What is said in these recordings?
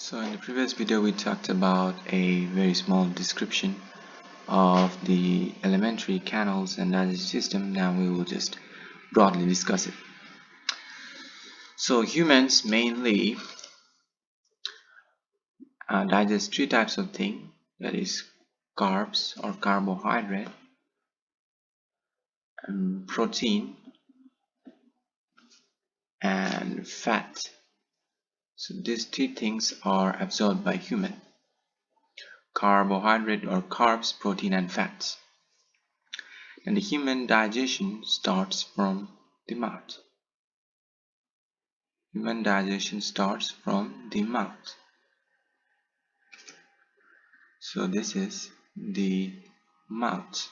So in the previous video we talked about a very small description of the elementary canals and digestive system. Now we will just broadly discuss it. So humans mainly digest three types of thing, that is carbs or carbohydrate, protein and fat. So these three things are absorbed by human: carbohydrate or carbs, protein and fats. And the human digestion starts from the mouth. Human digestion starts from the mouth. So this is the mouth.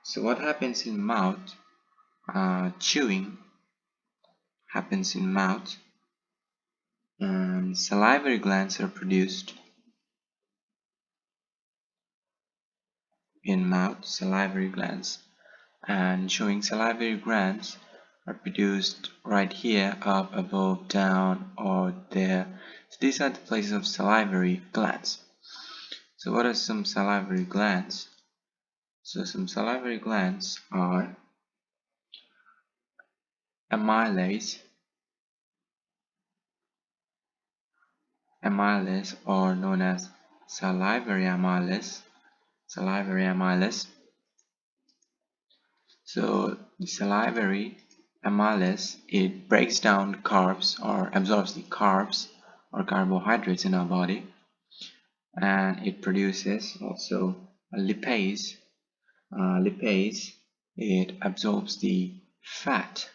So what happens in mouth? Chewing happens in mouth, and salivary glands are produced in mouth. Salivary glands, and showing salivary glands are produced right here, up, above, down, or there. So these are the places of salivary glands. So what are some salivary glands? So some salivary glands are amylase, or known as salivary amylase. So the salivary amylase, it breaks down carbs or absorbs the carbs or carbohydrates in our body, and it produces also a lipase. It absorbs the fat.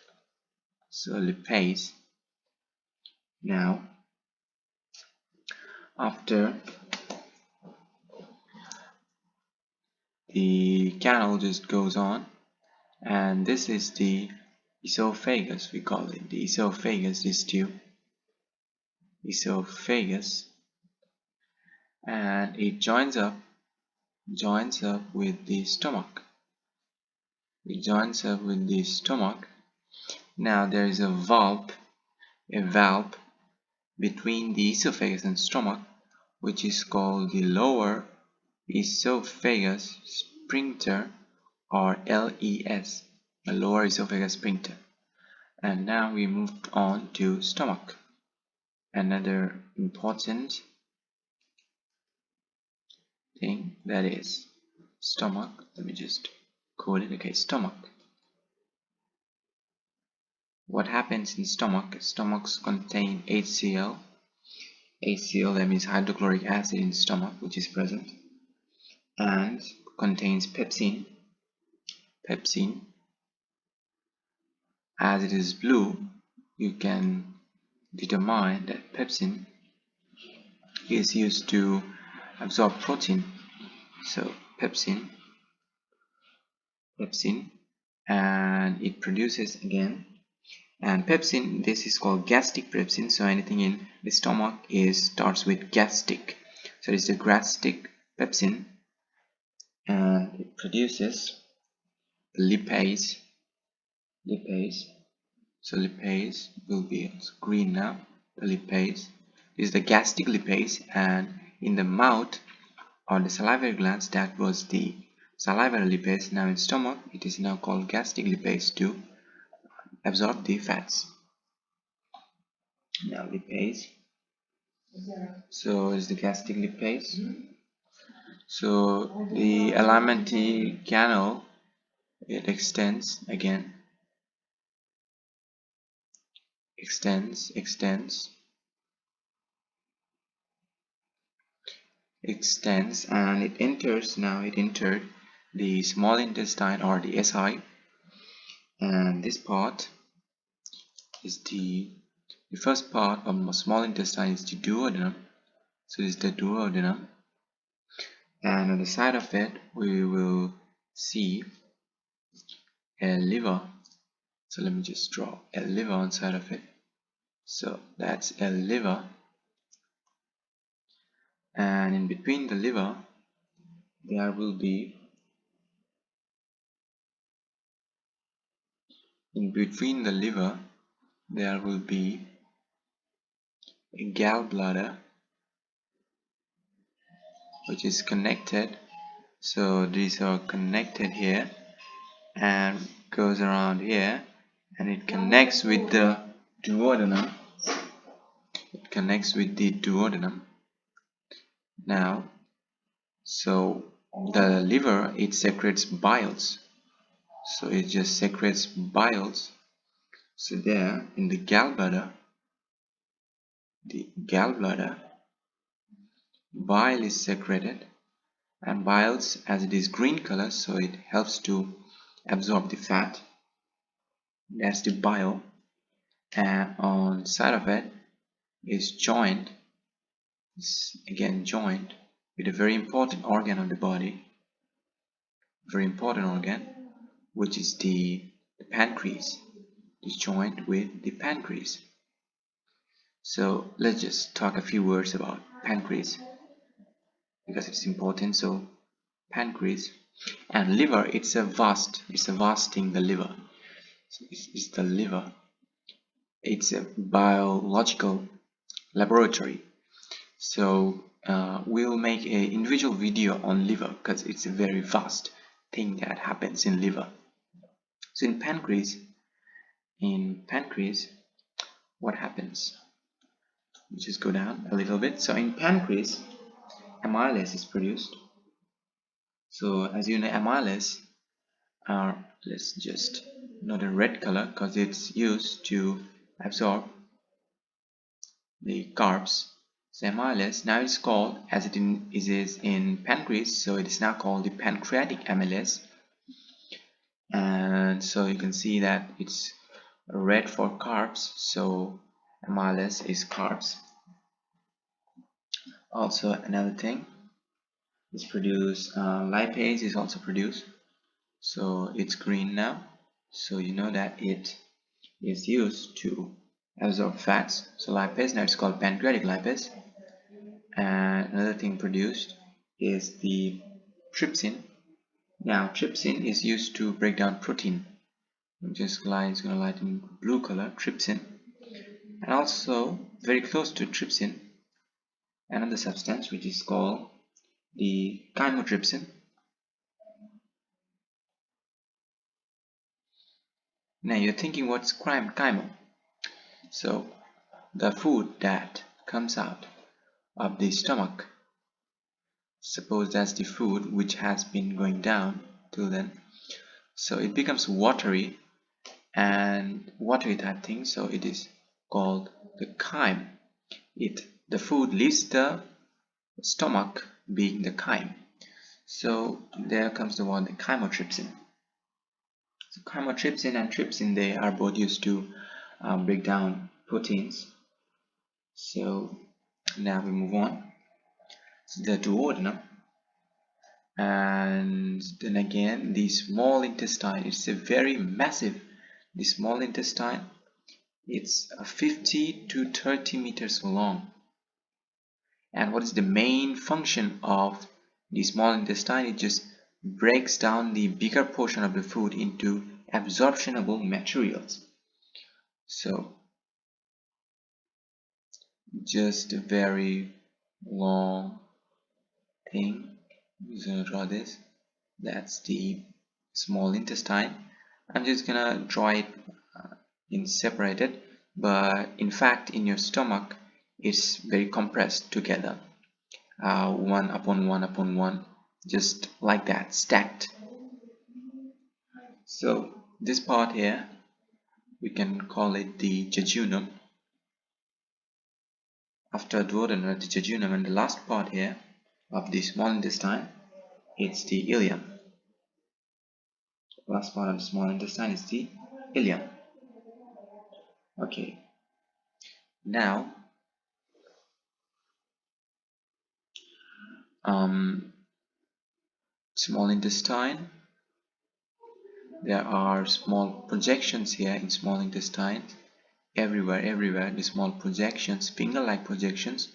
So lipase. Now after the canal just goes on, and this is the esophagus, we call it the esophagus, this tube, esophagus, and it joins up with the stomach. Now there is a valve between the esophagus and stomach, which is called the lower esophagus sphincter, or LES, the lower esophagus sphincter. And now we move on to stomach. Another important thing, that is stomach. Let me just code it. Okay, stomach. What happens in stomach? Stomachs contain HCl. That means hydrochloric acid in stomach, which is present, and contains pepsin. As it is blue, you can determine that pepsin is used to absorb protein. So pepsin, and it produces again, and pepsin, this is called gastric pepsin. So anything in the stomach starts with gastric. So it's the gastric pepsin, and it produces lipase. So lipase will be green now. The lipase is the gastric lipase, and in the mouth or the salivary glands, that was the salivary lipase. Now in stomach, it is now called gastric lipase to absorb the fats. Now lipase. So it's the gastric lipase. So the alimentary canal, it extends, and it entered the small intestine, or the SI, and this part is the first part of small intestine is the duodenum. So this is the duodenum, and on the side of it we will see a liver. So let me just draw a liver on side of it. So that's a liver, and in between the liver there will be a gallbladder which is connected. So these are connected here and goes around here, and it connects with the duodenum. It connects with the duodenum. Now, so the liver, it secretes biles. So it just secretes biles. So there in the gallbladder, bile is secreted, and biles, as it is green color, so it helps to absorb the fat. That's the bile. And on the side of it is joined, again joined with a very important organ of the body, very important organ, which is the pancreas. It's joined with the pancreas. So let's just talk a few words about pancreas because it's important. So pancreas and liver, it's a vast thing. The liver, so it's the liver. It's a biological laboratory. So we'll make an individual video on liver because it's a very vast thing that happens in liver. So in pancreas, what happens? Just go down a little bit. So in pancreas, amylase is produced. So as you know, amylase are, let's just note a red color because it's used to absorb the carbs. So amylase, now it's called, as it is in pancreas, so it is now called the pancreatic amylase. And so you can see that it's red for carbs, so amylase is carbs. Also another thing is produced, lipase is also produced, so it's green now, so you know that it is used to absorb fats. So lipase, now it's called pancreatic lipase. And another thing produced is the trypsin. Now trypsin is used to break down protein. Just it's going to light in blue color, trypsin. And also very close to trypsin, another substance which is called the chymotrypsin. Now you're thinking, what's chymo? So the food that comes out of the stomach, suppose that's the food which has been going down till then, so it becomes watery and watery type thing, so it is called the chyme. The food leaves the stomach being the chyme. So there comes the one, the chymotrypsin. So chymotrypsin and trypsin, they are both used to break down proteins. So now we move on. So the duodenum, and then again the small intestine. It's a very massive. The small intestine, it's 50 to 30 meters long. And what is the main function of the small intestine? It just breaks down the bigger portion of the food into absorptionable materials. So just a very long thing. I'm just gonna draw this. That's the small intestine. I'm just gonna draw it in separated, but in fact in your stomach it's very compressed together, one upon one upon one, just like that, stacked. So this part here, we can call it the jejunum. After duodenum, the jejunum, and the last part here of the small intestine, it's the ileum. Last part of the small intestine is the ileum. Okay, now small intestine, there are small projections here in small intestine, everywhere the small projections, finger-like projections,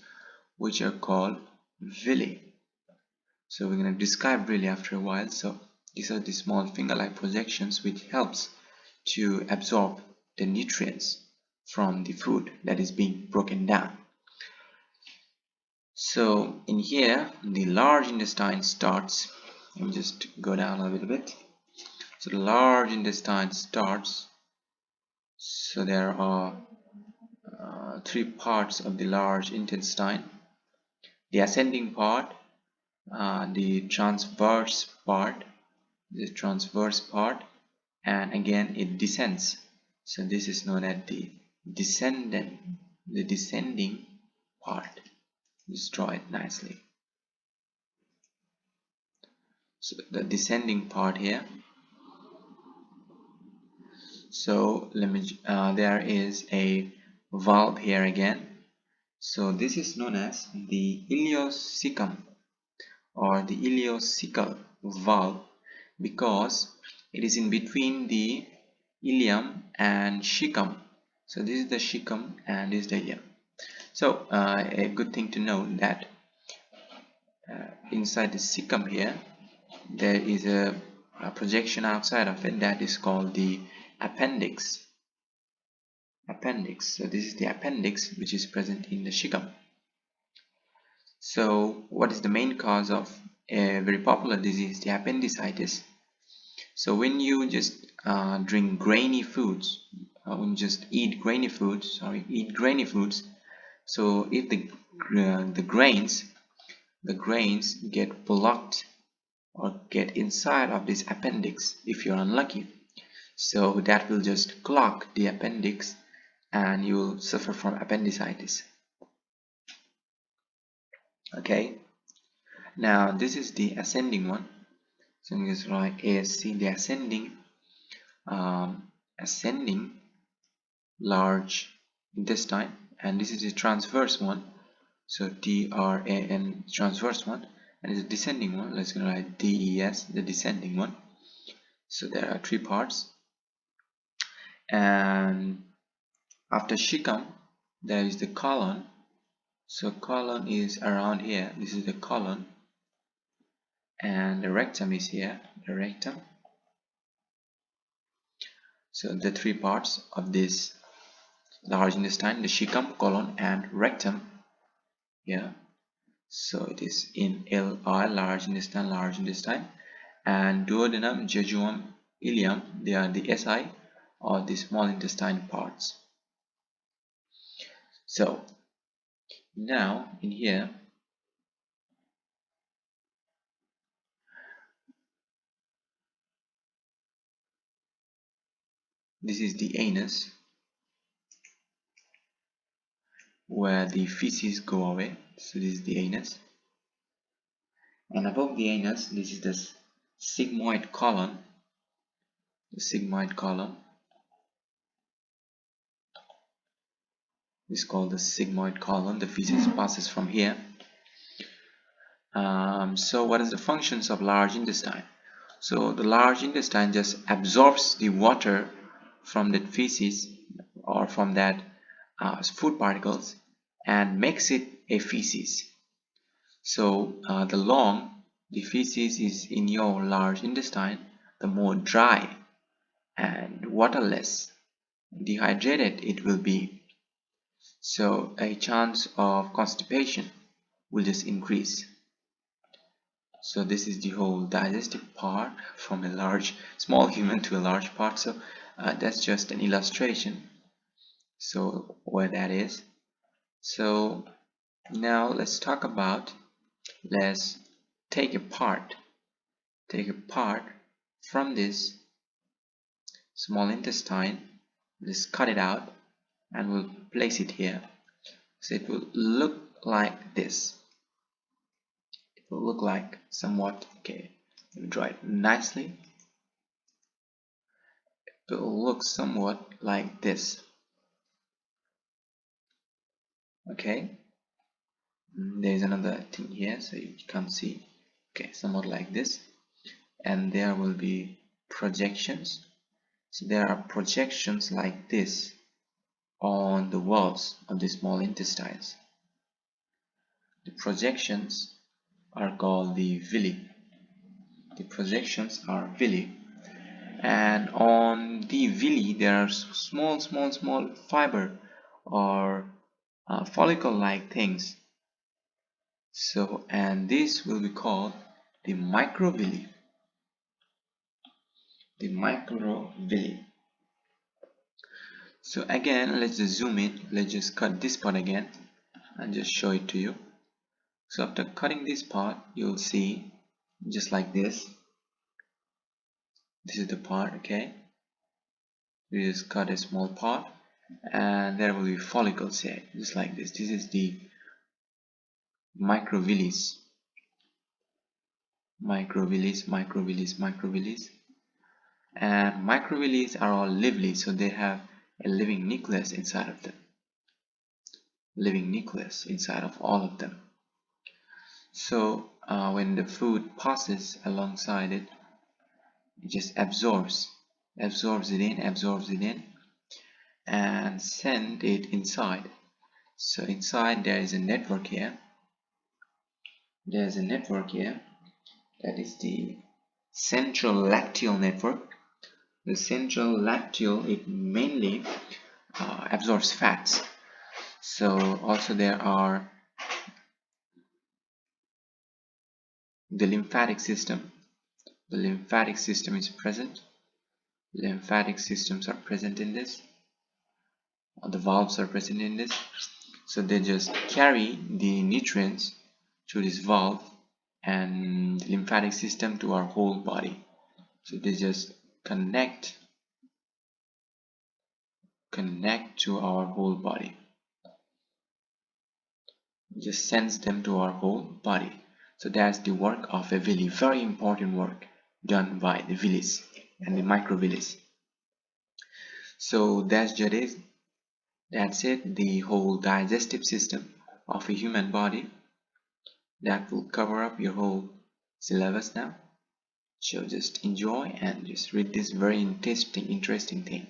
which are called villi. So we're going to describe villi after a while. So these are the small finger-like projections which helps to absorb the nutrients from the food that is being broken down. So in here the large intestine starts. Let me just go down a little bit. So the large intestine starts. So there are three parts of the large intestine: the ascending part, the transverse part, and again it descends. So this is known as the descending part. Let's draw it nicely. So the descending part here. So there is a valve here again. So this is known as the ileocecum or the ileocecal valve, because it is in between the ileum and cecum. So this is the cecum and this is the ileum. So a good thing to know that inside the cecum here there is a projection outside of it that is called the appendix. So this is the appendix which is present in the cecum. So what is the main cause of a very popular disease, the appendicitis? So when you just drink grainy foods, when you just eat grainy foods, so if the grains get blocked or get inside of this appendix, if you're unlucky, so that will just clog the appendix and you will suffer from appendicitis. Okay, now this is the ascending one. So I'm just write ASC, the ascending large intestine, and this is the transverse one. So TRAN, transverse one, and it's a descending one. Let's write DES, the descending one. So there are three parts, and after cecum there is the colon. So colon is around here. This is the colon, and the rectum is here, the rectum. So the three parts of this large intestine, the cecum, colon, and rectum. Yeah. So it is in LI, large intestine, and duodenum, jejunum, ileum, they are the SI or the small intestine parts. So now in here this is the anus, where the feces go away. So this is the anus, and above the anus this is the sigmoid colon. The sigmoid colon is called the sigmoid colon. The feces passes from here. So what is the functions of large intestine? So the large intestine just absorbs the water from that feces or from that food particles and makes it a feces. So the long the feces is in your large intestine, the more dry and waterless, dehydrated it will be. So a chance of constipation will just increase. So this is the whole digestive part from a small human to a large part. So that's just an illustration. So where that is. So now let's take a part from this small intestine. Let's cut it out and we'll place it here. So it will look like this. It will look like somewhat, okay, let me draw it nicely. It will look somewhat like this. Okay, there is another thing here so you can see. Okay, somewhat like this, and there will be projections. So there are projections like this on the walls of the small intestines. The projections are called the villi. The projections are villi, and on the villi there are small fiber or follicle like things. So, and this will be called the microvilli. The microvilli. So again, let's just zoom in. Let's just cut this part again and just show it to you. So after cutting this part, you'll see just like this. This is the part, okay? We just cut a small part, and there will be follicles here, just like this. This is the microvillis. Microvillis. And microvillis are all lively, so they have a living nucleus inside of them. Living nucleus inside of all of them. So when the food passes alongside it, it just absorbs it in, and send it inside. So inside there is a network here. There's a network here, that is the central lacteal network. The central lacteal, it mainly absorbs fats. So also there are the lymphatic system. The lymphatic system is present. Lymphatic systems are present in this. The valves are present in this. So they just carry the nutrients through this valve and the lymphatic system to our whole body. So they just connect to our whole body. Just sends them to our whole body. So that's the work of a villi. Very important work done by the villis and the microvillis. So that's it, the whole digestive system of a human body. That will cover up your whole syllabus now. So just enjoy and just read this very interesting thing.